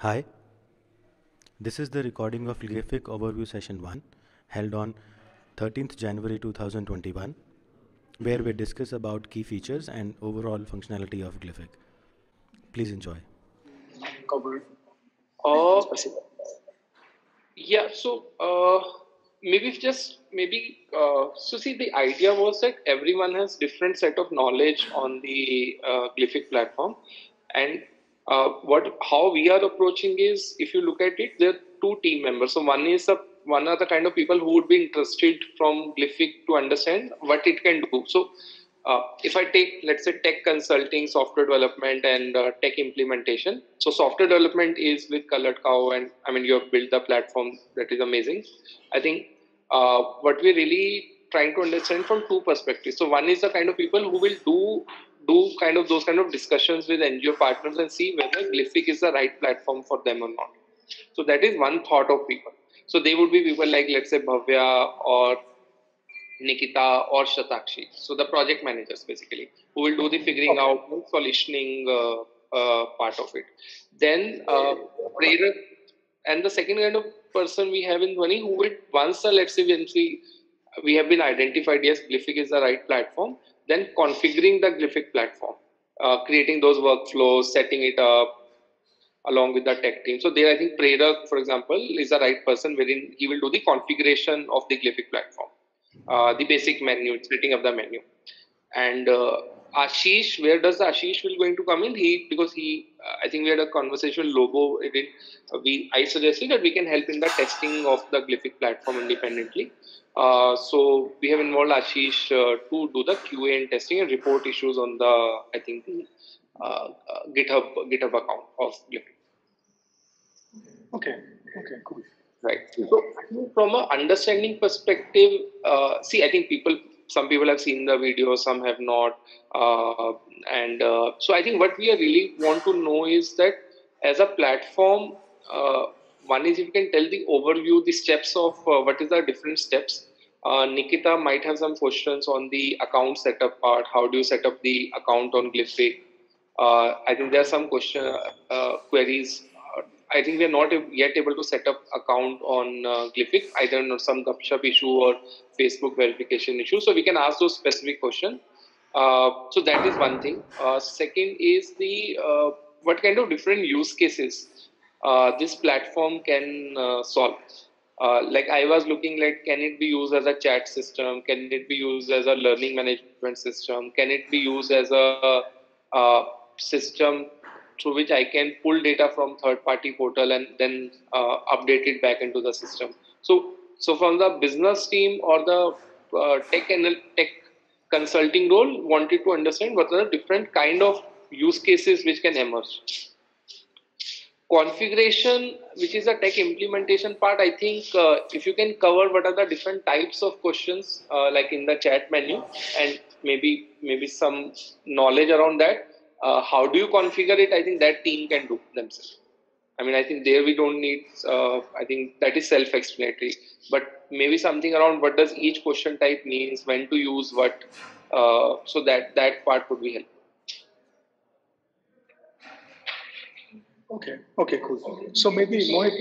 Hi, this is the recording of Glific Overview Session 1, held on 13th January 2021, where we discuss about key features and overall functionality of Glific. Please enjoy. Covered Uh, specific. yeah, so so see, the idea was that everyone has different set of knowledge on the Glyphic platform, and how we are approaching is, if you look at it, there are two team members. So one are the kind of people who would be interested from Glyphic to understand what it can do. So if I take, let's say, tech consulting, software development, and tech implementation. So software development is with Colored Cow, and I mean, you have built the platform that is amazing. I think what we're really trying to understand from two perspectives. So one is the kind of people who will do kind of those kind of discussions with NGO partners and see whether Glyphic is the right platform for them or not. So that is one thought of people. So they would be people like, let's say, Bhavya or Nikita or Shatakshi. So the project managers basically who will do the figuring out solutioning part of it. Then Prerak, and the second kind of person we have in Dhwani who will once let's say we have been identified, yes, Glyphic is the right platform, then configuring the Glyphic platform, creating those workflows, setting it up along with the tech team. So there I think Prerak, for example, is the right person wherein he will do the configuration of the Glyphic platform, the basic menu, setting up the menu. And Ashish, where does Ashish will going to come in? I think we had a conversation. Logo, I suggested that we can help in the testing of the Glyphic platform independently. So we have involved Ashish to do the QA and testing and report issues on the, I think, GitHub account of Glyphic. Okay, cool. Right. So I think from an understanding perspective, I think some people have seen the video, some have not. So I think what we really want to know is that as a platform, one is if you can tell the overview, the steps of what is the different steps. Nikita might have some questions on the account setup part. How do you set up the account on Glyphic? I think there are some queries. I think we are not yet able to set up account on Glyphic, either on some gupshup issue or Facebook verification issue. So we can ask those specific questions. So that is one thing. Second is the what kind of different use cases this platform can solve. Like I was looking like, can it be used as a chat system? Can it be used as a learning management system? Can it be used as a system through which I can pull data from third-party portal and then update it back into the system? So from the business team or the tech consulting role, wanted to understand what are the different kind of use cases which can emerge. Configuration, which is the tech implementation part, I think if you can cover what are the different types of questions, like in the chat menu, and maybe some knowledge around that, how do you configure it? I think that team can do themselves. I mean, I think there we don't need. I think that is self-explanatory. But maybe something around what does each question type means, when to use what, so that part would be helpful. Okay, cool. So maybe Mohit,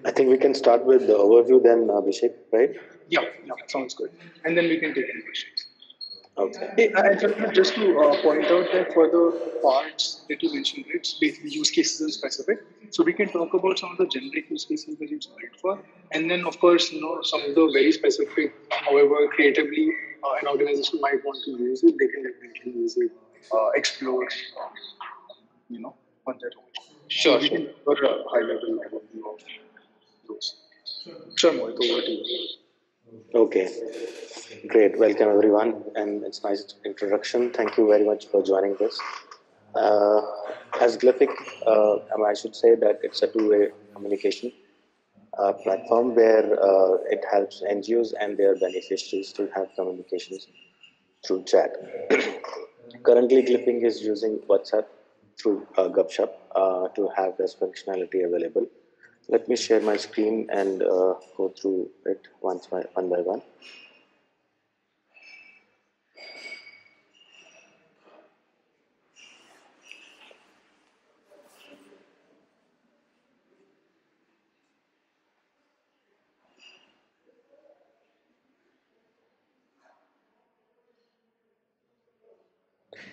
I think we can start with the overview then, Abhishek, right? yeah, sounds good. And then we can take any questions. Okay. Hey, and just to point out that for the parts that you mentioned, it's basically use cases in specific. So we can talk about some of the generic use cases that you select for, and then of course, some of the very specific, however creatively an organization might want to use it, they can definitely use it, explore, on their own. Sure, We sure. can cover a high level overview of those. Sure, Mohit, over to you. Okay. Great. Welcome, everyone. And it's nice introduction. Thank you very much for joining this. Uh, as Glyphic, I should say that it's a two-way communication platform where it helps NGOs and their beneficiaries to have communications through chat. Currently, Glyphic is using WhatsApp through Gupshup to have this functionality available. Let me share my screen and go through it one by one.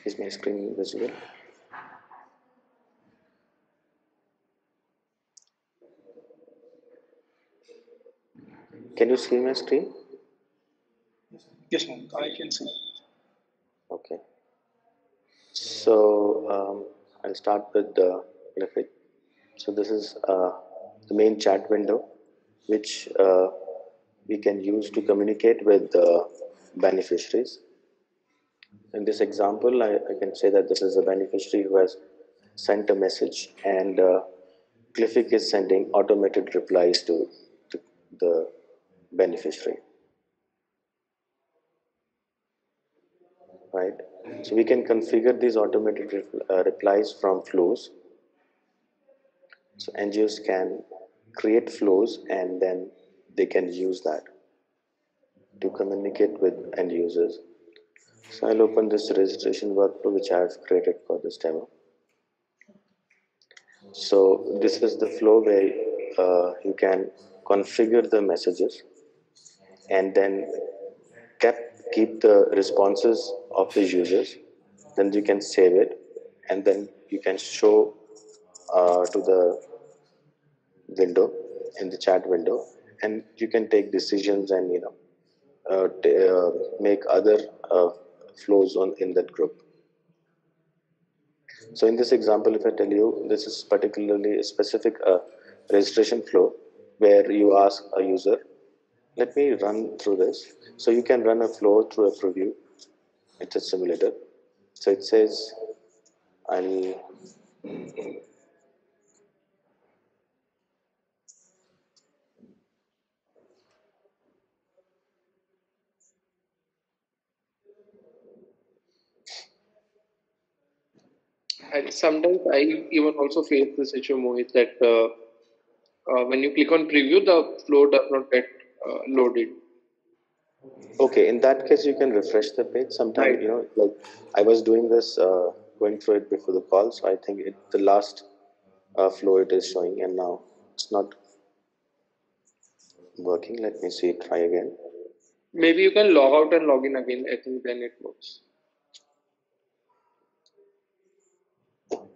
Is my screen visible? Can you see my screen? Yes, ma'am. I can see. Okay. So I'll start with the Glific. So this is the main chat window, which we can use to communicate with the beneficiaries. In this example, I can say that this is a beneficiary who has sent a message, and Glific is sending automated replies to the beneficiary, right? So we can configure these automated replies from flows. So NGOs can create flows and then they can use that to communicate with end users. So I'll open this registration workflow which I have created for this demo. So this is the flow where you can configure the messages and then keep the responses of the users. Then you can save it and then you can show to the window in the chat window, and you can take decisions and make other flows on in that group. So in this example, if I tell you, this is particularly a specific registration flow where you ask a user, let me run through this. So you can run a flow through a preview. It's a simulator. So it says, I'll And sometimes I even also face this issue, Mohit, that when you click on preview, the flow does not get loaded. Okay, in that case, you can refresh the page. Sometime, Right. like I was doing this, going through it before the call, so I think the last flow it is showing, and now it's not working. Let me see, try again. Maybe you can log out and log in again. I think then it works.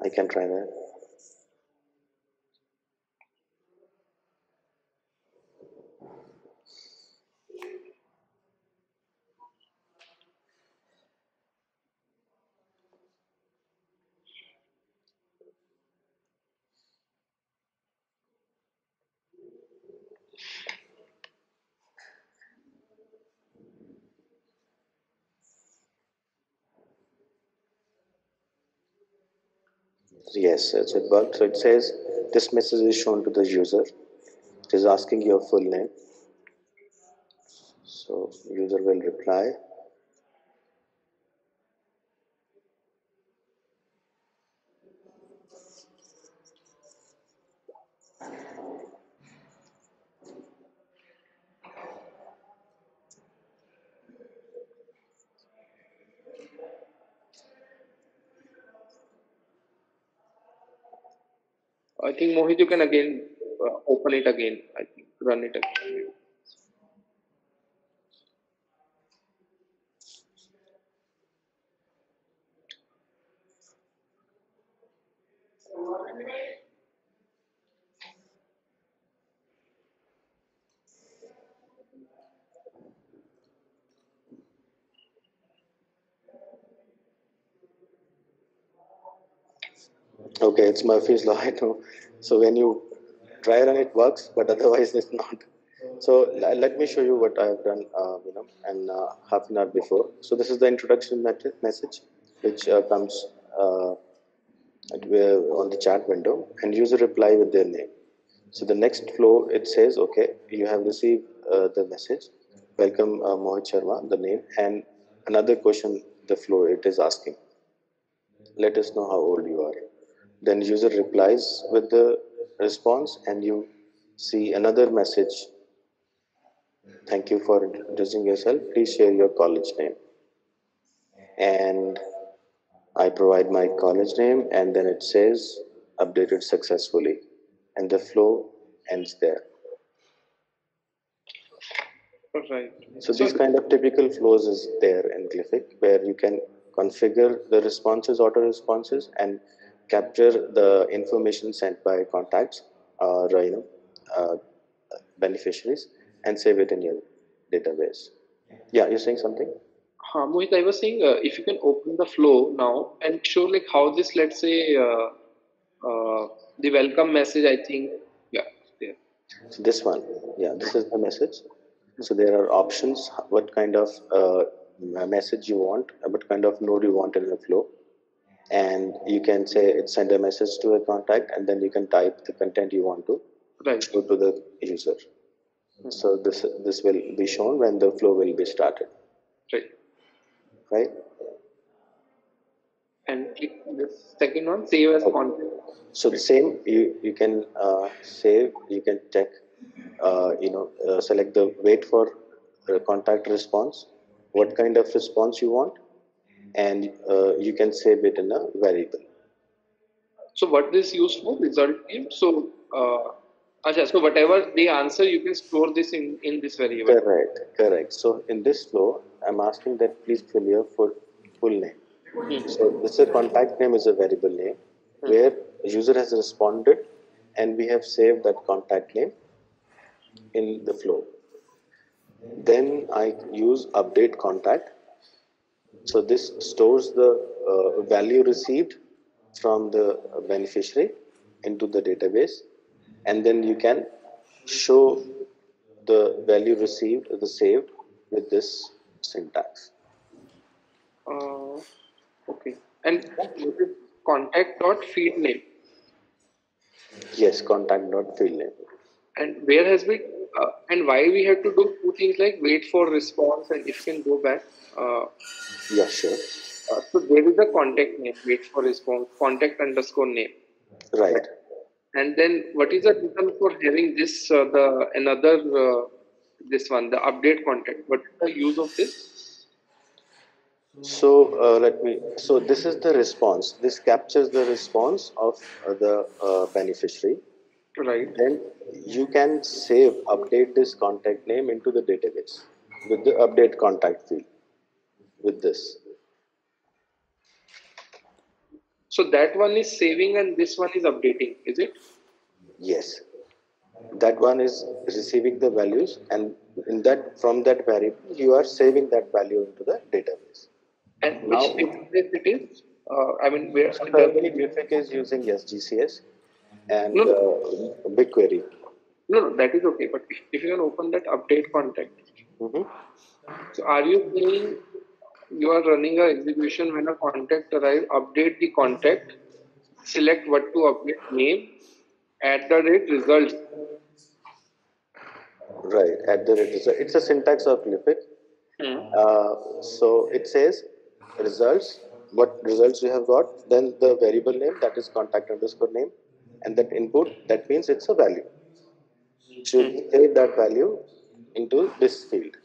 I can try that. Yes, it worked. So it says this message is shown to the user. It is asking your full name. So user will reply. I think Mohit, you can again open it again. I think run it again. Okay, it's Murphy's law, I know. So when you try and it works, but otherwise it's not. So let me show you what I have done, and half an hour before. So this is the introduction message, which comes on the chat window, and user reply with their name. So the next flow, it says, okay, you have received the message. Welcome, Mohit Sharma, the name, and another question, the flow, it is asking. Let us know how old you are. Then user replies with the response, and you see another message. Thank you for introducing yourself. Please share your college name. And I provide my college name, and then it says updated successfully. And the flow ends there. Right. So these kind of typical flows is there in Glyphic where you can configure the responses, auto responses, and capture the information sent by contacts or uh, beneficiaries and save it in your database. Yeah, you're saying something? Mohit, I was saying if you can open the flow now and show like how this, let's say, the welcome message, I think, yeah, there. So this one, yeah, this is the message. So there are options, what kind of message you want, what kind of node you want in the flow. And you can say it send a message to a contact, and then you can type the content you want to Right. show to the user. So this will be shown when the flow will be started, Right. right? And click the second one, save as content. So the same, you can save, you can check, select the wait for contact response, what kind of response you want, and you can save it in a variable. So what this used for? Result name. So, so whatever they answer, you can store this in this variable. Correct. So in this flow, I'm asking that please fill your full name. So this is contact name is a variable name where user has responded, and we have saved that contact name in the flow. Then I use update contact. So this stores the value received from the beneficiary into the database, and then you can show the value received, the saved, with this syntax. Okay. And contact dot field name. Yes, contact dot field name. And where has been and why we have to do two things like wait for response and if you can go back. Yeah, sure. So there is a contact name, wait for response, contact underscore name. Right. And then what is the reason for having this this one, the update contact? What is the use of this? So So this is the response. This captures the response of the beneficiary. Right. Then you can update this contact name into the database with the update contact field with this. So that one is saving and this one is updating, is it? Yes, that one is receiving the values, and in that from that variable you are saving that value into the database. And Now, which database it is? I mean, where so currently Glific is using SGCS and no, BigQuery. no, that is okay. But if you can open that update contact, so are you saying you are running a execution when a contact arrives, update the contact, select what to update, name, at the rate results. Right, at the rate. It's a syntax of Glific. So it says results, what results you have got, then the variable name, that is contact underscore name, and that input, that means it's a value. Should save that value into this field.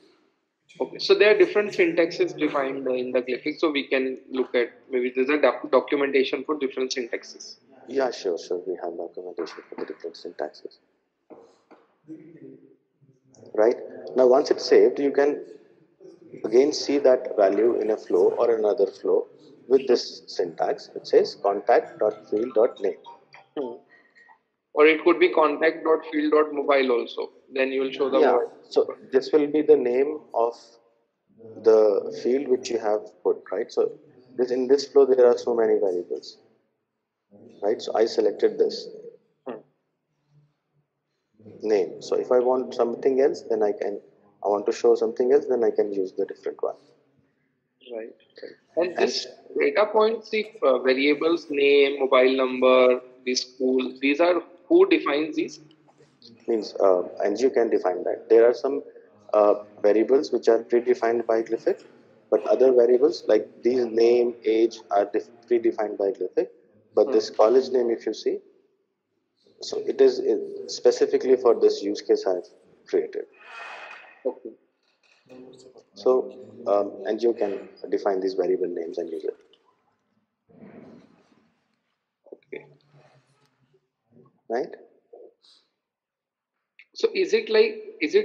Okay, so there are different syntaxes defined in the Glyphic, so we can look at maybe there's a documentation for different syntaxes. Yeah, sure. We have documentation for the different syntaxes. Right? Now, once it's saved, you can again see that value in a flow or another flow with this syntax. It says contact.field.name. Or it could be contact.field.mobile also. Then you will show the word. So this will be the name of the field which you have put, right? So in this flow there are so many variables, right? So I selected this name. So if I want something else, then I want to show something else, then I can use the different one. Right. And this data points, the variables, name, mobile number, the school, these are who defines these? Means and you can define that. There are some variables which are predefined by Glific, but other variables like these name, age are predefined by Glific. But this college name, if you see, so it is specifically for this use case I've created. Okay. So and you can define these variable names and use it. Okay. Right? So is it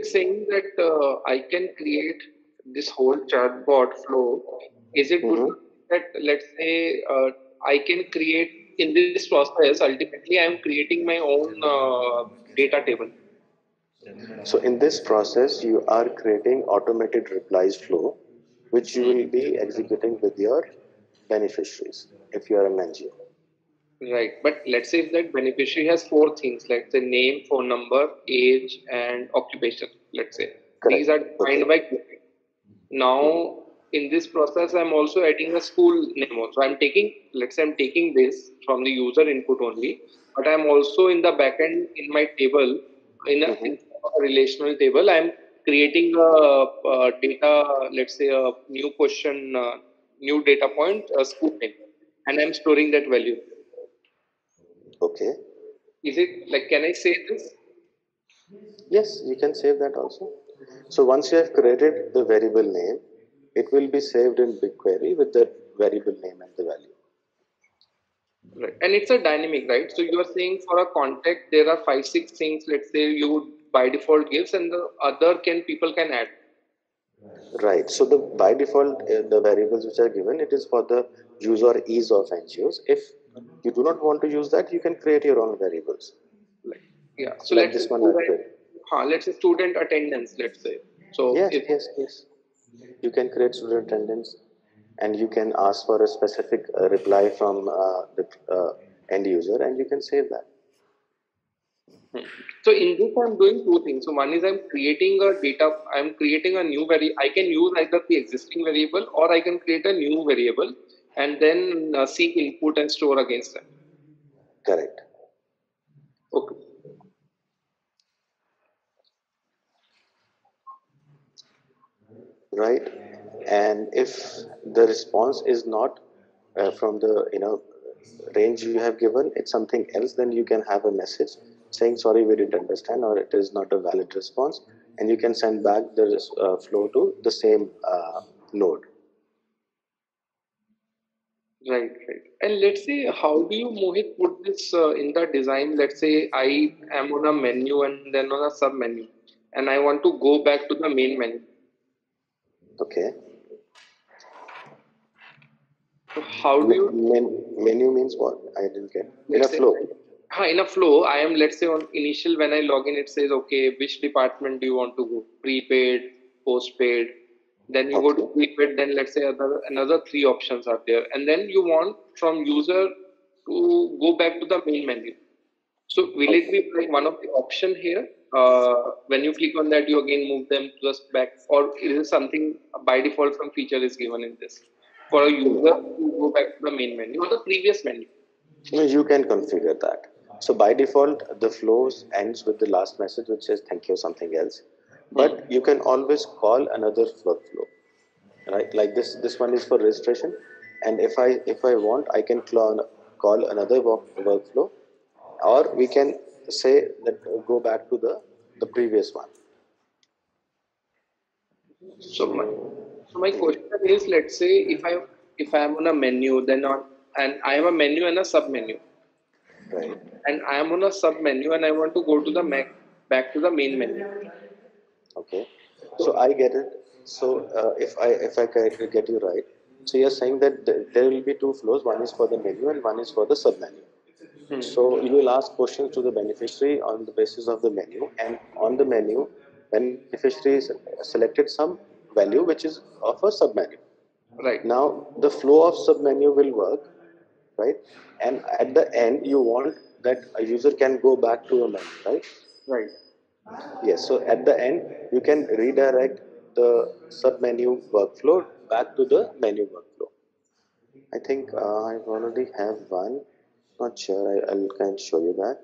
saying that I can create this whole chatbot flow? Is it good that let's say I can create in this process. Ultimately, I am creating my own data table. So in this process, you are creating automated replies flow, which you will be executing with your beneficiaries if you are an NGO. Right. But let's say if that beneficiary has four things, like the name, phone number, age, and occupation. Let's say these are Correct. defined by Glific. Now, in this process, I'm also adding a school name also. I'm taking, let's say I'm taking this from the user input only, but I'm also in the backend in my table, in a relational table, I'm creating a data, let's say a new question, new data point, a school name, and I'm storing that value. Okay. Is it like, can I say this? Yes, you can save that also. So once you have created the variable name, it will be saved in BigQuery with the variable name and the value. Right. And it's a dynamic, right? So you are saying for a contact, there are five, six things, let's say you would by default gives, and the other can people can add. Right. So the by default the variables which are given, it is for the use or ease of NGOs. If you do not want to use that, you can create your own variables. Like, yeah. So Like let's say this one I've student, created. let's say student attendance, let's say. So Yes, if yes, yes. You can create student attendance, and you can ask for a specific reply from the end user, and you can save that. so in this I'm doing two things. So one is I'm creating a data, I'm creating a new I can use either the existing variable or I can create a new variable and then seek input and store against them. Correct. Okay. Right. And if the response is not from the range you have given, it's something else, then you can have a message saying sorry, we didn't understand, or it is not a valid response, and you can send back the flow to the same node. Right, right. And let's say, how do you, Mohit, put this in the design? Let's say I am on a menu and then on a sub menu, and I want to go back to the main menu. Okay. So how do you, Menu means what? I didn't get. In a let's say, flow. in a flow, I am, let's say, on initial when I log in, it says, okay, which department do you want to go? Prepaid, postpaid. Then you go to Okay. prepaid. Then let's say another three options are there, and then you want from user to go back to the main menu. So will it be like one of the option here? When you click on that, you again move them just back, or is it something by default some feature is given in this for a user to go back to the main menu or the previous menu? You can configure that. So by default, the flows ends with the last message which says thank you or something else. But you can always call another workflow, right? Like this one is for registration, and if I want, I can call another workflow, or we can say that go back to the previous one. So my question is, let's say if I am on a menu, then on and I am a menu and a sub menu, Right. and I am on a sub menu and I want to go to the back to the main menu. Okay. So So I get it. So if I get you right, so you're saying that there will be two flows. One is for the menu and one is for the sub menu. So you will ask questions to the beneficiary on the basis of the menu, and on the menu, beneficiary selected some value which is of a sub menu. right, Now the flow of sub menu will work, right? And at the end, you want that a user can go back to a menu, right? right. Yes. So at the end, you can redirect the sub menu workflow back to the menu workflow. I think I already have one. Not sure. I'll can show you that.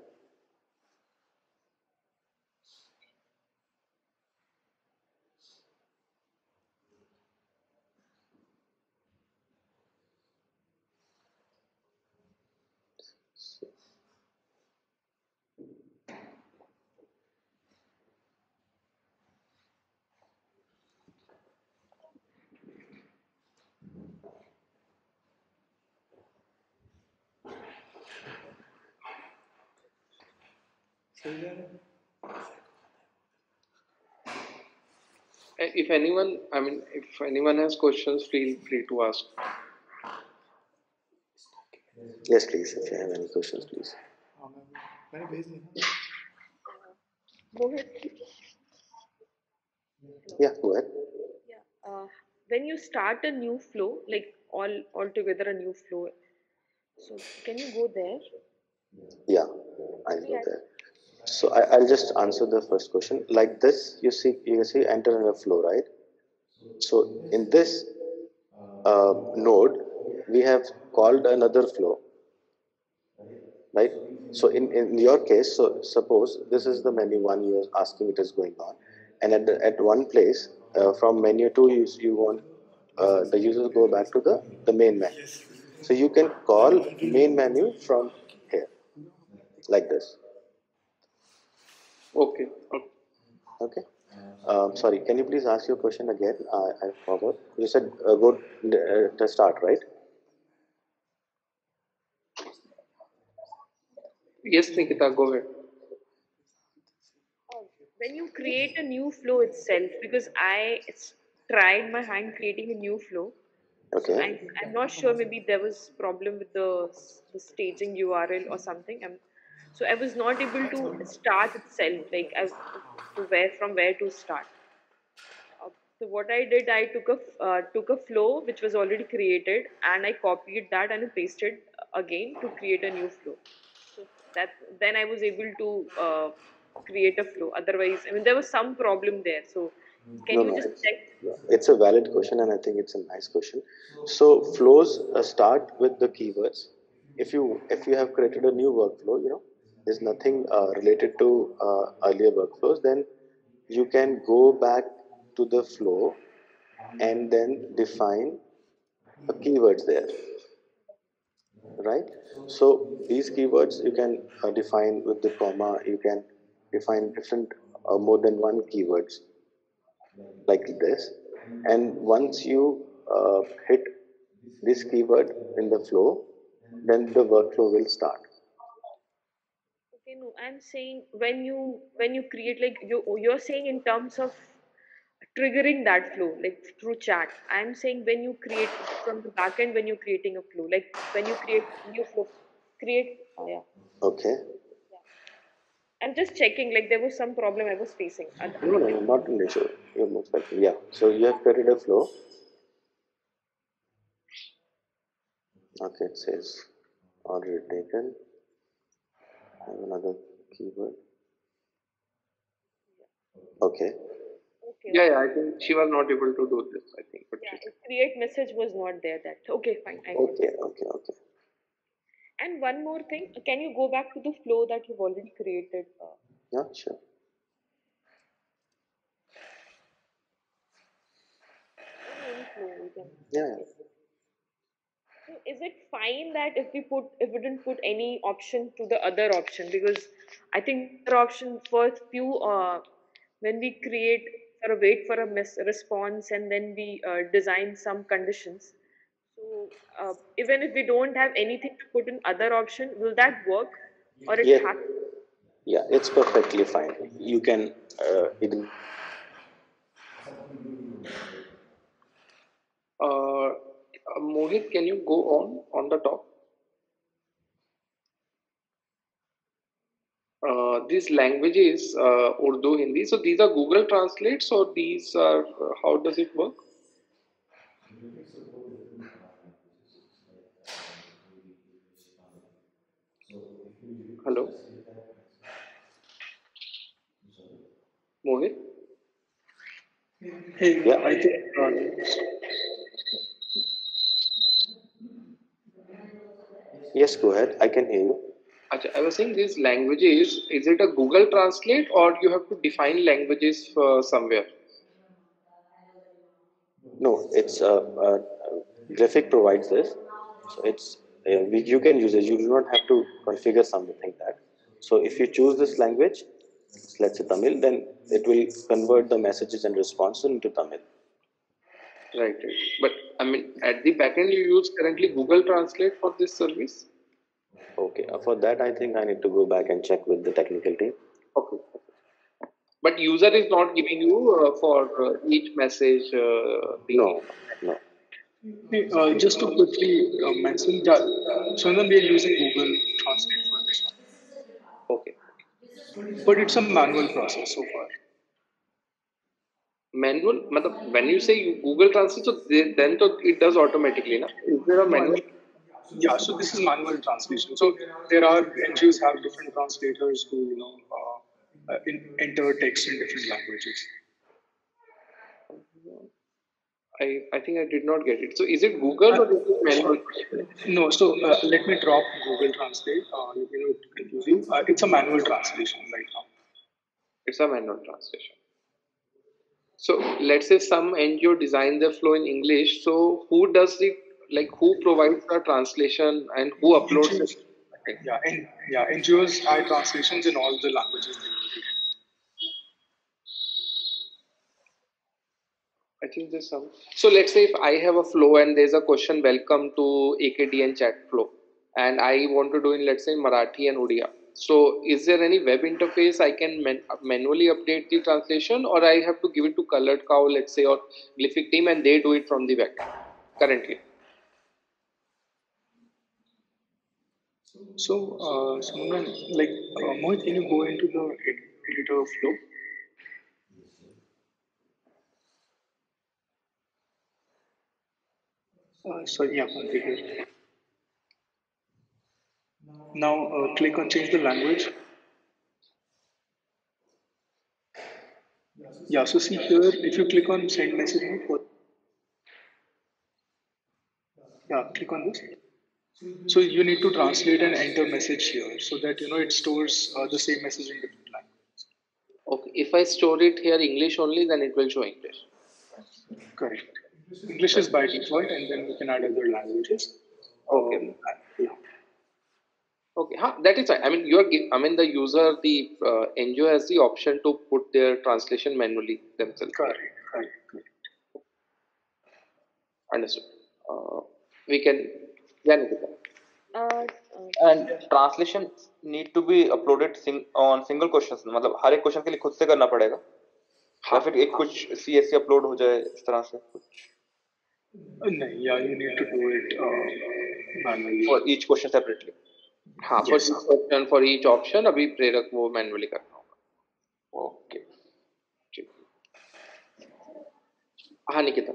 If anyone, I mean, if anyone has questions, feel free to ask. Yes, please. If you have any questions, please. Mohit, Yeah, go ahead. yeah. When you start a new flow, like all together a new flow, so can you go there? Yeah, I'll go Yeah. there. So I'll just answer the first question. Like this, you see, enter in a flow, right? So in this node, we have called another flow, right? So in your case, so suppose this is the menu one you're asking it is going on, and at one place from menu two you want the user to go back to the main menu. So you can call main menu from here like this. Okay. Okay. Okay. Sorry, can you please ask your question again? I forgot. You said go to start, right? Yes, Nikita, go ahead. Uh, when you create a new flow itself, because tried my hand creating a new flow, so Okay. I'm not sure. Maybe there was problem with the staging URL or something. So I was not able to start itself, like to where from where to start. So what I did, I took a flow which was already created, and I copied that and I pasted again to create a new flow. So that then I was able to create a flow. Otherwise, I mean, there was some problem there. So can No, you no, just check? it's a valid question, and I think it's a nice question. So flows start with the keywords. If you have created a new workflow, there's nothing related to earlier workflows, then you can go back to the flow and then define the keywords there, right? So these keywords you can define with the comma. You can define different more than one keywords like this, and once you hit this keyword in the flow, then the workflow will start. Okay, no, I'm saying when you create, like you're saying in terms of triggering that flow, like through chat. I'm saying when you create from the back end, when you're creating a flow, like when you create new flow, create. Yeah, Okay. yeah. I'm just checking. Like there was some problem I was facing. No, no, no, not an issue. You're most welcome. Yeah. So you have created a flow. Okay, it says already taken. I have another keyword. Okay. Okay, Yeah, okay. yeah, I think she was not able to do this, I think, but Yeah, she said. create message was not there. That okay, fine. I got Okay. it. Okay. Okay. And one more thing, can you go back to the flow that you've already created? Yeah. Sure. Any flow we can. Yeah. Yeah. So is it fine that if we didn't put any option to the other option, because I think the option for few when we create for a wait for a response, and then we design some conditions. So even if we don't have anything to put in other option, will that work, or it Yeah. has? Yeah. It's perfectly fine. You can ignore. Mohit, can you go on the top? These languages, Urdu, Hindi. So these are Google Translates, or these are how does it work? Hello, Mohit. Hey, Yeah. I think Yes. Go ahead. I can hear you. Acha, I was saying these languages. Is it a Google Translate, or you have to define languages somewhere? No, it's Glific provides this, so you can use it. You do not have to configure something like that. So if you choose this language, let's say Tamil, then it will convert the messages and response into Tamil. Right, right. But I mean, at the backend, you use currently Google Translate for this service. Okay, for that I think I need to go back and check with the technical team. Okay. But user is not giving you for each message the. No, no. Hey, just to quickly mention that, Sundan, we are using Google Translate for this one, Okay. but it's a manual process so far. Manual, when you say you Google Translate, so then to it does automatically, na? Is there a No, I manual? mean, yeah. So this is manual translation. So there are NGOs have different translators who enter text in different languages. I think I did not get it. So is it Google or is it manual? No, so let me drop Google Translate. Let me not confuse you. It's a manual translation right now. It's a manual translation. So let's say some NGO design their flow in English. So who does it? Like who provides the translation and who uploads it? NGOs, yeah, NGOs add translations in all the languages they need. I think there's some. So let's say if I have a flow and there's a question, welcome to AKDN chat flow, and I want to do in, let's say, Marathi and Odia. So is there any web interface I can manually update the translation, or I have to give it to Colored Cow, let's say, or Glific team, and they do it from the backend currently? So, Suman, like, Mohit, can you go into the editor flow? Sorry, yeah, configure. Now, click on change the language. Yeah, so see here, if you click on send message, yeah, click on this. So you need to translate and enter message here so that it stores the same message in different languages. Okay, if I store it here English only, then it will show English. Correct. English is by default, and then we can add other languages. Okay. Yeah. Okay, huh, that is fine. I mean, I mean, the user, the NGO has the option to put their translation manually themselves. Correct. Correct. Understood. We can, yeah, Nikita. Uh, And translation need to be uploaded on single questions, मतलब हर एक question के लिए खुद से करना पड़ेगा या हाँ, फिर एक कुछ CSC अपलोड हो जाए इस तरह से कुछ No, yeah, you need to do it manually. for each question separately. हाँ, Yes. for each option अभी प्रेरक वो मैनुअली करना होगा. Okay. हाँ Nikita.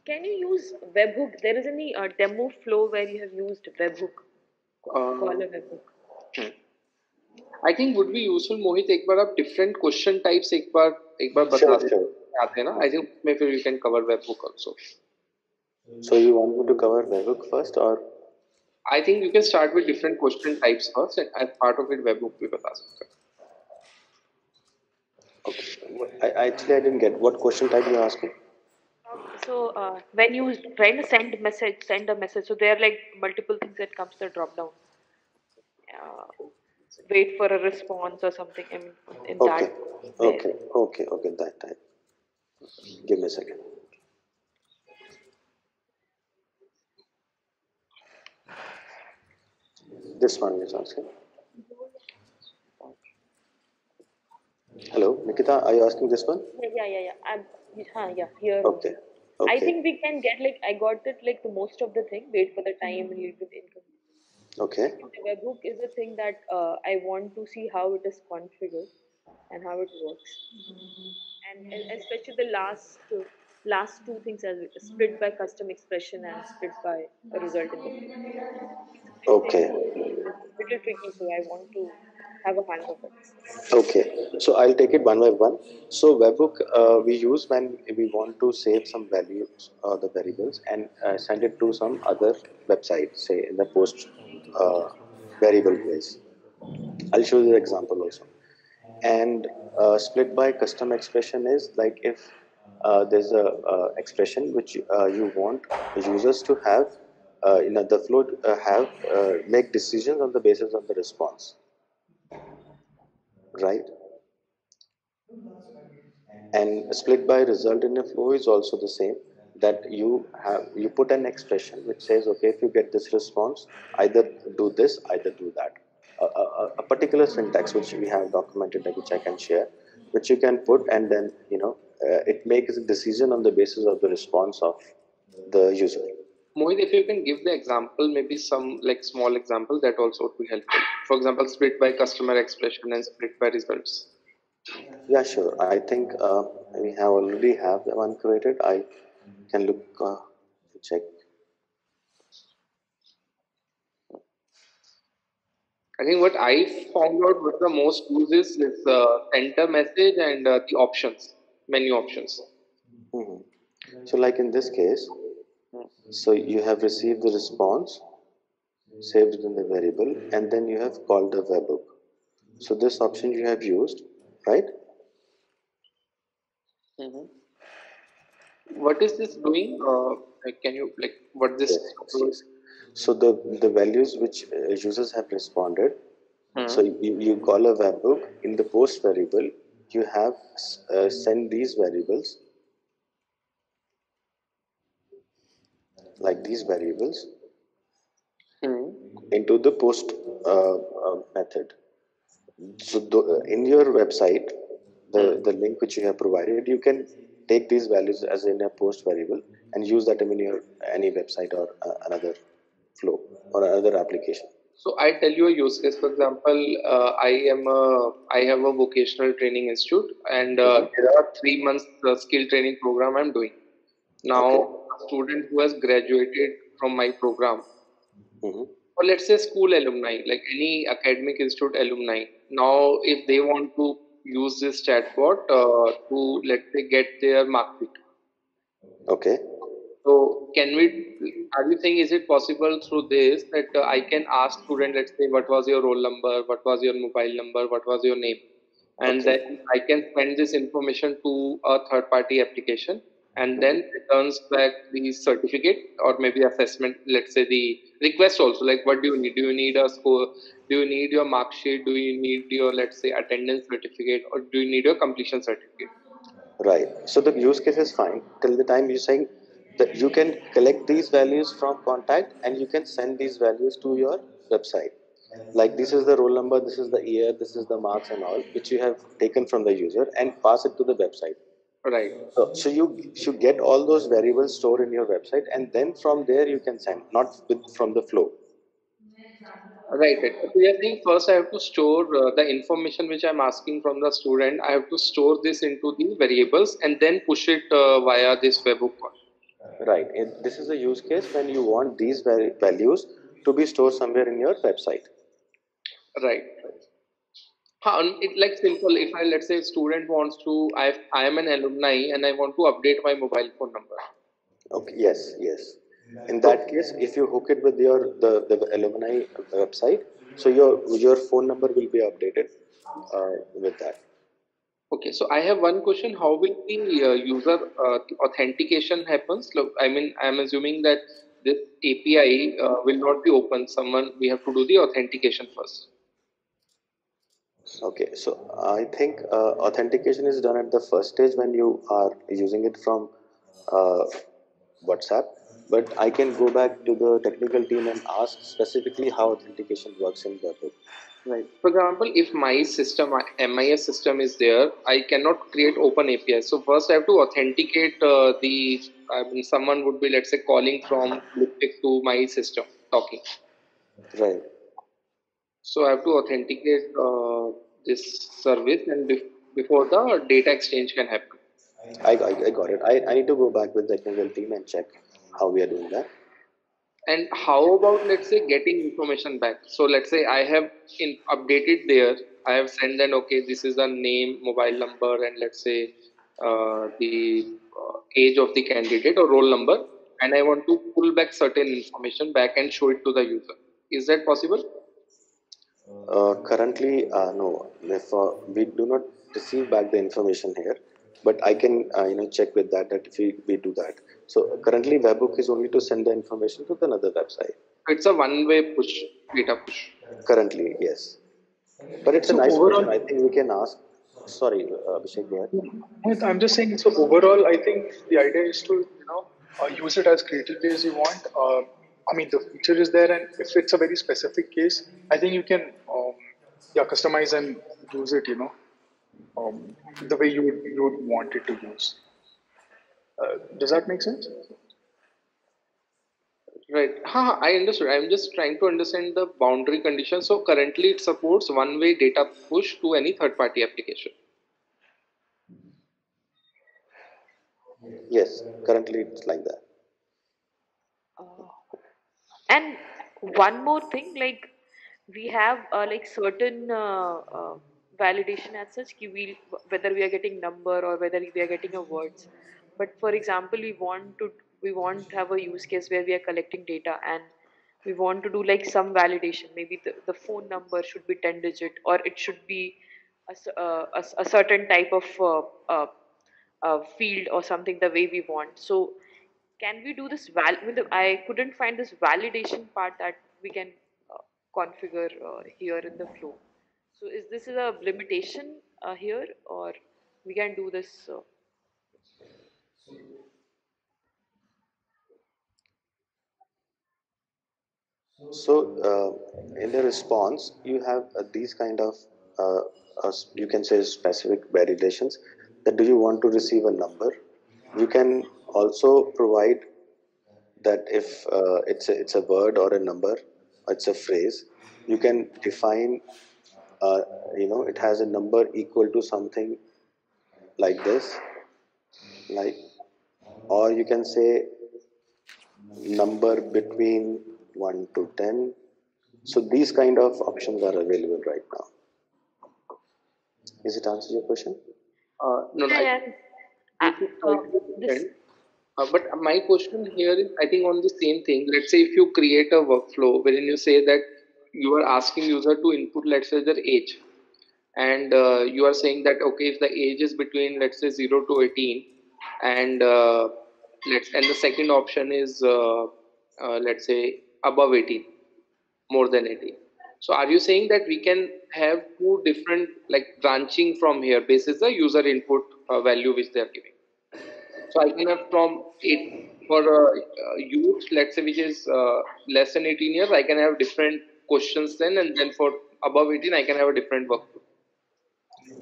can you use webhook? There is any demo flow where you have used webhook? Call a webhook. I think would be useful मोहित एक बार आप different question types एक बार बता Sure, दें sure. आते हैं ना. I think उसमें फिर you can cover webhook also. So you want me to cover webhook first, or I think you can start with different question types first, and as part of it webhook भी बता सकते हैं. I actually I didn't get what question type you asking. So when you try to send a message. So there are like multiple things that comes to the drop down. Wait for a response or something. I mean, in Okay, that. okay, that type. Give me a second. This one is asking. Hello, Nikita, are you asking this one? Yeah. Here. Okay, I okay, think we can get like I got it like the most of the thing. Wait for the time and little bit income. okay, The webhook is a thing that I want to see how it is configured and how it works, and especially the last two things as split by custom expression and split by a result in the flow. okay, It's a little tricky, so I want to have a hang of it. okay. So I'll take it one by one. So webhook we use when we want to save some values, the variables, and send it to some other website, say in the post uh, variable place. I'll show you the example also. And split by custom expression is like if there's a expression which you want users to have the flow have make decisions on the basis of the response, right? And split by result in a flow is also the same, that you put an expression which says, okay, if you get this response, either do this, either do that. A particular syntax which we have documented, which I can share, which you can put, and then it makes a decision on the basis of the response of the user. Mohit, if you can give the example, maybe some like small example, that also would be helpful. For example, split by customer expression and split by results. Yeah, sure. I think we have already have the one created. I can look check. I think what I found out was the most used is enter message and the options, menu options. Hmm. So, like in this case, so you have received the response, saved it in the variable, and then you have called the webhook. So this option you have used, right? Mhm. What is this doing? Like, can you like what this? Yes, yes, yes. So the values which users have responded. So you call a webhook in the post variable. You have send these variables like these variables into the post method. So in your website, the link which you have provided, you can take these values as in a post variable and use that in your any website or another flow or another application. So I tell you a use case. For example, I have a vocational training institute, and there are 3 months skill training program I'm doing. Now, Okay. a student who has graduated from my program, Hmm. or let's say school alumni, like any academic institute alumni. Now, if they want to use this chatbot to let's say get their mark sheet, Okay. so can we? Are you saying is it possible through this that I can ask student, let's say, what was your roll number, what was your mobile number, what was your name, and Okay. then I can send this information to a third-party application, and then returns back the certificate or maybe assessment. Let's say the request also, like what do you need? Do you need a score? Do you need your mark sheet? Do you need your let's say attendance certificate, or do you need your completion certificate? Right. So the use case is fine till the time you're saying that you can collect these values from contact and you can send these values to your website. Like this is the roll number, this is the year, this is the marks and all which you have taken from the user and pass it to the website. Right. So you should get all those variables stored in your website and then from there you can send, not from the flow. Right, right. So you're saying first I have to store the information which I'm asking from the student. I have to store this into the variables and then push it via this webhook call. Right. This is a use case when you want these values to be stored somewhere in your website. Right. It like simple. If I let's say student wants to, I am an alumni and I want to update my mobile phone number. Okay. Yes. Yes. In So that case, if you hook it with the alumni website, so your phone number will be updated with that. okay, so I have one question. How will the user the authentication happens? Look, I mean, I'm assuming that this API will not be open. Someone we have to do the authentication first. Okay. So I think authentication is done at the first stage when you are using it from uh, WhatsApp. But I can go back to the technical team and ask specifically how authentication works in Webhook. Right. For example, if my system, my MIS system is there, I cannot create open API. So first I have to authenticate I mean, someone would be, let's say, calling from Glific to my system, talking. Right. So I have to authenticate this service and before the data exchange can happen. I got it. I need to go back with the technical team and check how we are doing that. And how about let's say getting information back? So let's say I have updated there. I have sent then okay, this is the name, mobile number, and let's say the age of the candidate or roll number, and I want to pull back certain information back and show it to the user. Is that possible? Currently, no. If we do not receive back the information here, but I can check with that if we do that. So currently, Webhook is only to send the information to another website. It's a one-way push, data push. Currently, yes. But it's a So nice question. overall, I think we can ask. Sorry, Abhishek, go ahead. I'm just saying. So overall, I think the idea is to use it as creatively as you want. I mean, the feature is there, and if it's a very specific case, I think you can customize and use it. The way you would want it to use. Does that make sense? Right. I understood. I'm just trying to understand the boundary condition. So currently it supports one-way data push to any third-party application. Yes, currently it's like that. Uh, and one more thing, like we have like certain validation as such, whether we are getting number or whether we are getting a words. But for example, we want to have a use case where we are collecting data and we want to do like some validation. Maybe the phone number should be 10 digit, or it should be a certain type of field or something the way we want. So can we do this I couldn't find this validation part that we can configure here in the flow. So is this a limitation here, or we can do this So in the response, you have these kind of you can say specific validations. That do you want to receive a number? You can also provide that if it's a word or a number, it's a phrase. You can define. Uh, it has a number equal to something like this, like, or you can say number between 1 to 10. So these kind of options are available right now. Is it answer your question? No, yeah, I yeah. Uh, think it's uh, slightly this different. But my question here is, I think on the same thing. Let's say if you create a workflow wherein you say that you are asking user to input, let's say their age, and you are saying that okay, if the age is between let's say 0 to 18, and and the second option is let's say above 18, more than 18. So are you saying that we can have two different like branching from here basis the user input value which they are giving? So I can have from it for youth, let's say, which is less than 18 years, I can have different questions then, and then for above 18, I can have a different workflow.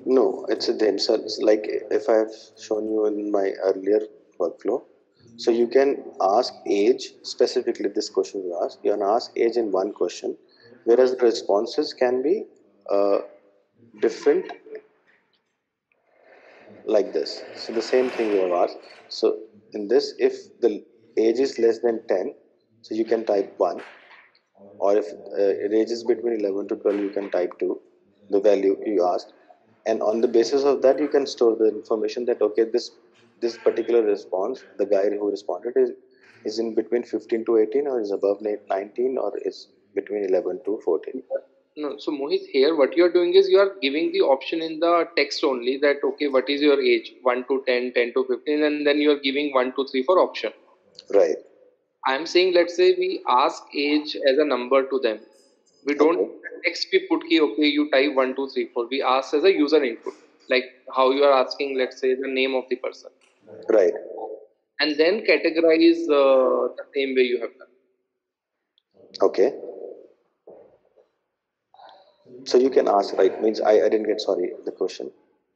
No, it's a themselves. Like if I've shown you in my earlier workflow, so you can ask age specifically. This question you ask, you can ask age in one question, whereas the responses can be different like this. So the same thing you have asked. So in this, if the age is less than 10, so you can type 1, or if it ranges between 11 to 12, you can type 2, the value you asked, and on the basis of that you can store the information that okay, this particular response, the guy who responded is in between 15 to 18, or is above 19, or is between 11 to 14. No, so Mohit, here what you are doing is you are giving the option in the text only that okay, what is your age? 1 to 10, 10 to 15, and then you are giving 1 to 3 for option. Right. I'm saying let's say we ask age as a number to them. We don't Okay. text we put key okay, you type 1, 2, 3, 4. We ask as a user input, like how you are asking, let's say, the name of the person, Right. and then categorize the same way you have done. Okay. So you can ask, right? Means I didn't get, sorry, the question.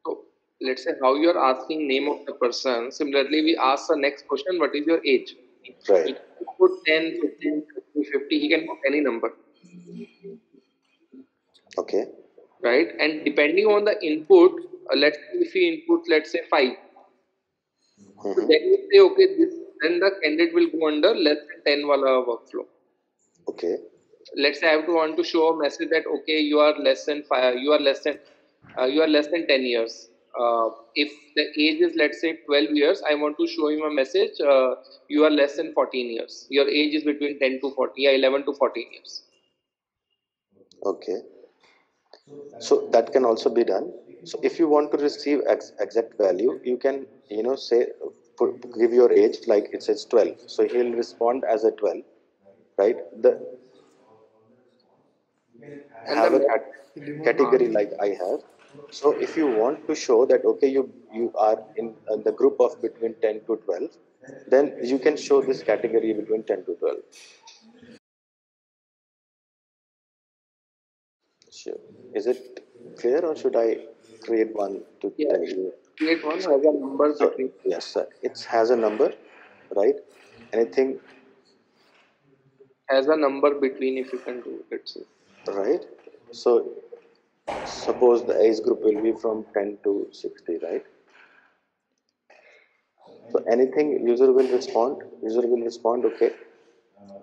So let's say how you are asking name of the person. Similarly, we ask the next question, what is your age? He Right. can put 10, 15, 30, 50, he can put any number, Okay. right? And depending on the input, let's say if he inputs, let's say 5. So Mm-hmm. then you say, okay, this then the candidate will go under less than 10 wala workflow. Okay. Let's say I have to want to show a message that okay, you are less than 5, you are less than 10 years. If the age is let's say 12 years, I want to show him a message. You are less than 14 years. Your age is between 10 to 40, yeah, 11 to 14 years. Okay. So that can also be done. So if you want to receive exact value, you can say give your age, like it says 12. So he'll respond as a 12, right? The And have a then category like I have. So if you want to show that okay, you are in the group of between 10 to 12, then you can show this category between 10 to 12. Sure. Is it clear, or should I create one to yeah, tell you? create one has a number So between. yes, sir. It has a number, right? Anything As a number between, if you can do, let's say. right? So suppose the age group will be from 10 to 60, right? So anything user will respond. User will respond, okay,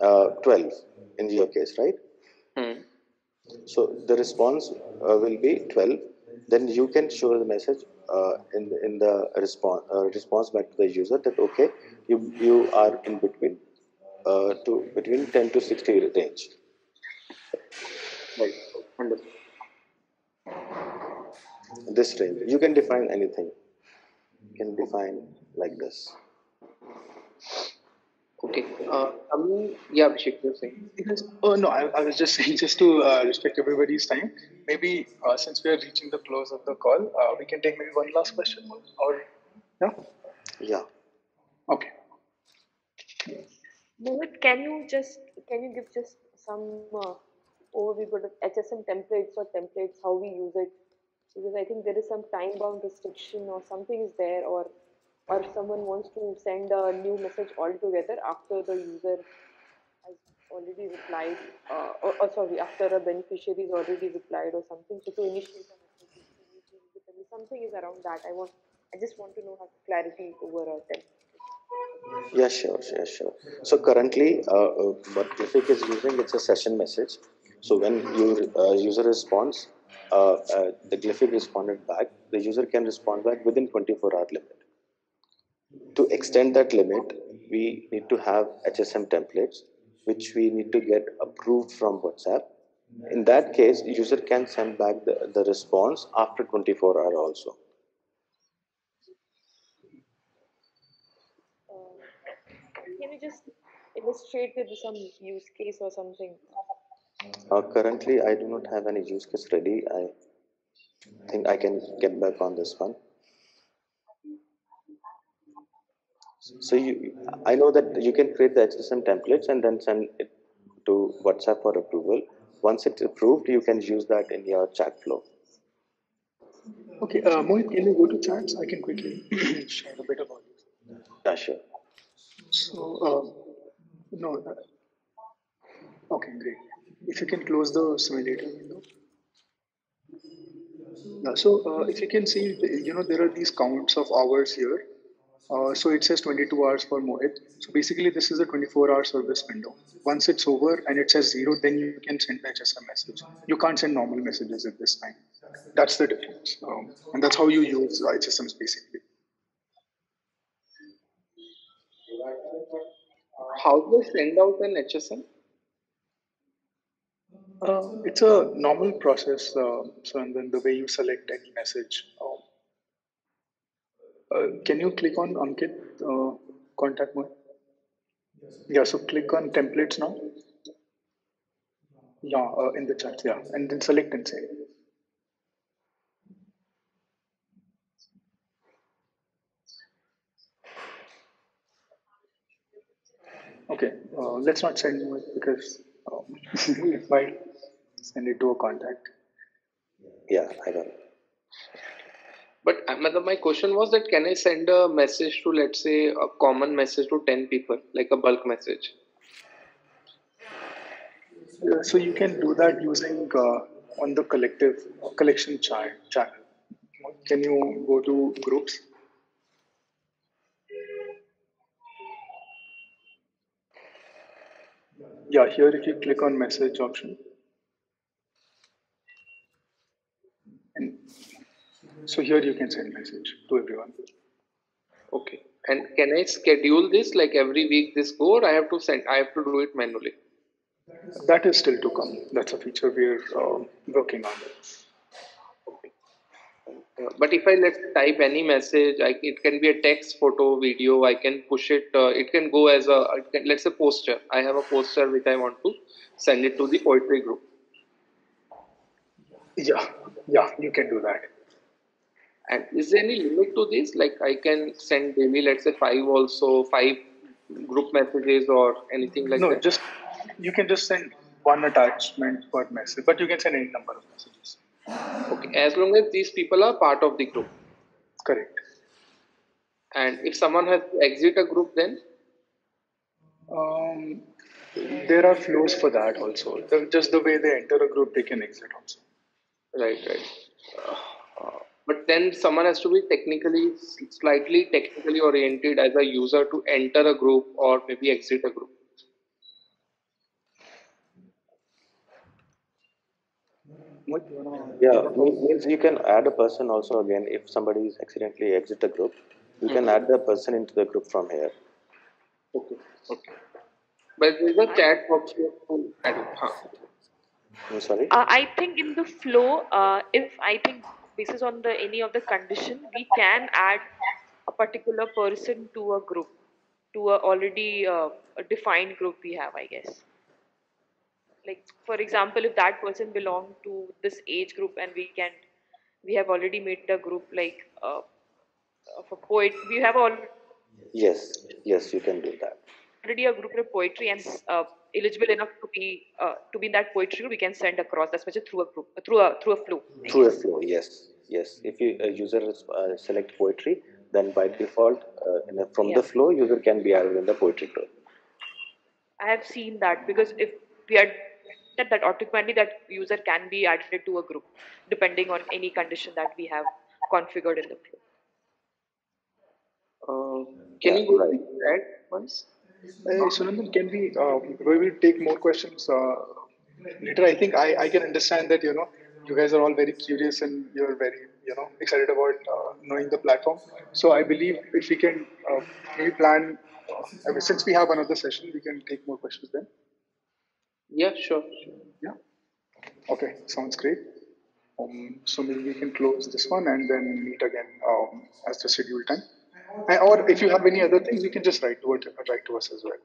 12 in your case, right? Hmm. So the response will be 12. Then you can show the message in the response back to the user that okay, you are in between to between 10 to 60 range. Right. Understood. This range you can define anything. You can define like this. Okay. Yeah, Abhishek, you're saying. Yes. Oh no, I was just saying, just to respect everybody's time. Maybe since we are reaching the close of the call, we can take maybe one last question, or yeah. Yeah. Okay. Mohit, can you give just some overview about HSN templates or templates, how we use it? Because I think there is some time bound restriction or something is there, or someone wants to send a new message altogether after the user has already replied, or sorry, after a beneficiary has already replied or something. So to initiate a message, you need to use it. I mean, something is around that. I just want to know have clarity over a template. Yeah, sure. So currently, what Glific is using, it's a session message. So when user responds, the Glific responded back. The user can respond back within 24-hour limit. To extend that limit, we need to have HSM templates, which we need to get approved from WhatsApp. In that case, user can send back the response after 24 hour also. Can you just illustrate with some use case or something? Currently, I do not have any use case ready. I think I can get back on this one. So I know that you can create the HSM templates and then send it to WhatsApp for approval. Once it's approved, you can use that in your chat flow. Okay, Mohit, can you go to chats? I can quickly share a bit about it. Yeah, sure. So, no, okay, great. If you can close the simulator window. Yeah, so if you can see, there are these counts of hours here. So it says 22 hours for Mohit. So basically, this is a 24-hour service window. Once it's over and it says zero, then you can send the HSM message. You can't send normal messages at this time. That's the difference. And that's how you use HSMs basically. How do I send out an HSM? It's a normal process. So, and then the way you select any message. Can you click on Ankit contact mode? Yeah, so click on templates now. Yeah, in the chat, yeah, and then select and save. Okay, let's not send more because it might send it to a contact. Yeah, I got it. But my question was that can I send a message to, let's say, a common message to 10 people, like a bulk message? So you can do that using on the collection channel. Can you go to groups? Yeah, here if you click on message option, and so here you can send message to everyone. Okay. And can I schedule this like every week this go, or I have to do it manually? That is still to come. That's a feature we're working on. But if I let's type any message, it can be a text, photo, video. I can push it. It can go as let's say poster. I have a poster which I want to send it to the poetry group. Yeah, you can do that. And is there any limit to this? Like I can send daily, let's say five group messages or anything like No, that. just you can just send one attachment per message, but you can send any number of messages. Okay, as long as these people are part of the group. Correct. And if someone has to exit a group, then Um, There are flows for that also. Just the way they enter a group, they can exit also. Right, right. But then someone has to be slightly technically oriented as a user to enter a group or maybe exit a group. What? Yeah, means you can add a person also again if somebody is accidentally exit the group. You can add the person into the group from here. Okay. Okay. But there's a chat box here to add it. Huh. I'm sorry. I think in the flow, if I think basis on the any of the condition, we can add a particular person to a group, to a already a defined group we have, I guess. Like for example, if that person belong to this age group and we have already made a group like of a poet, we have already Yes, yes, you can do that. a group of poetry and eligible enough to be in that poetry group, we can send across that's message through a group through a flow, I Through a guess. flow, yes, yes. If you a user select poetry, then by default, from the Yeah, flow, user can be added in the poetry group. I have seen that because if we had that automatically that user can be added to a group depending on any condition that we have configured in the flow. Can Yeah, you go right. to that once? Sunandan, can we will take more questions later? I think I can understand that you guys are all very curious and you're very excited about knowing the platform. So I believe if we can maybe plan, since we have another session, we can take more questions then. Yeah, sure. Yeah. Okay. Sounds great. So maybe we can close this one and then meet again as the scheduled time. Or if you have any other things, you can just write to us as well.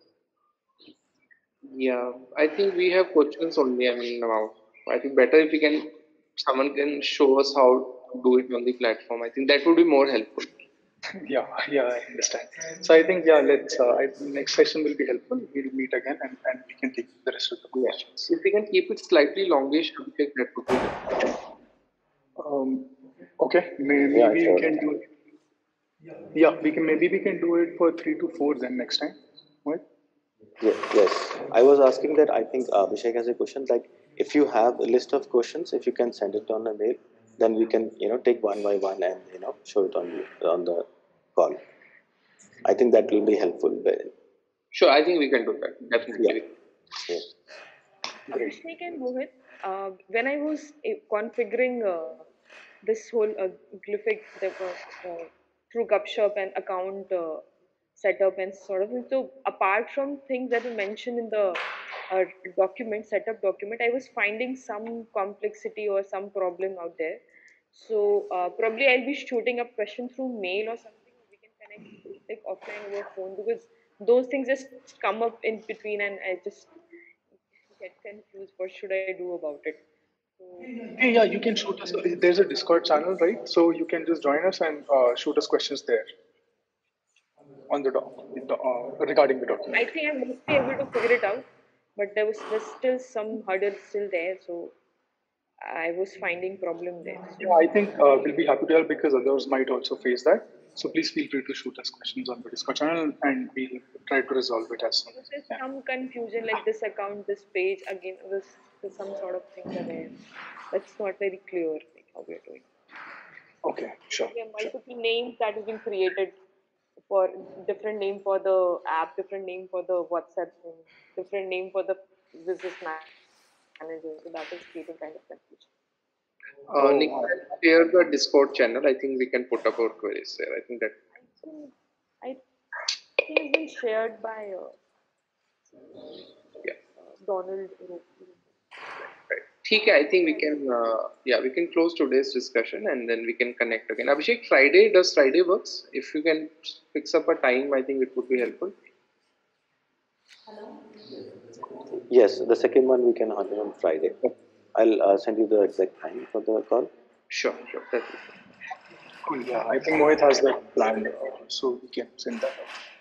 Yeah, I think we have questions only. I mean, now I think better if we can someone can show us how to do it on the platform. I think that would be more helpful. Yeah, I understand. So I think let's. Next session will be helpful. We'll meet again and we can take the rest of the Yeah, questions. if we can keep it slightly longish, I think that would be helpful. Okay, Yeah, maybe we sure. can do it. Yeah, we can do it for 3 to 4 then next time. What? Yes. I was asking that. I think Abhishek has a question. Like, if you have a list of questions, if you can send it on a mail, then we can take one by one and show it on the call. I think that will be helpful. Sure, I think we can do that. Yeah. Definitely. Yeah. Great. Abhishek and Mohit, when I was configuring this whole Glific through Gupshup and account setup and sort of thing, so apart from things that were mentioned in the uh, setup document, I was finding some complexity or some problem out there. So probably I'll be shooting up question through mail or something. We can connect like offline over phone because those things just come up in between and I just get confused. What should I do about it? So Yeah, you can shoot us. There's a Discord channel, right? So you can just join us and shoot us questions there on regarding the I document. think I'm mostly able to figure it out, but there's still some hurdle still there. So I was finding problem there. So Yeah, I think we'll be happy to help because others might also face that. So please feel free to shoot us questions on the Discord channel and we'll try to resolve it as soon because as we there's can. some confusion like this account, this page again. There's some sort of things are there. That's not very clear like how we're doing. Okay, sure, There are sure. multiple names that have been created for different name for the app, different name for the WhatsApp thing, different name for the business manager. So that is creating kind of confusion. Nick, Oh, share the Discord channel. I think we can put up our queries there. I think that. I think I think it's been shared by Yeah. Donald. Right. ठीक है, I think we can we can close today's discussion and then we can connect again. Abhishek, does Friday works? If you can fix up a time, I think it would be helpful. Yes, the second one we can handle on Friday. I'll send you the exact time for the call. Sure, that will be. cool. Yeah, I think Mohit has that planned, so we can send that out.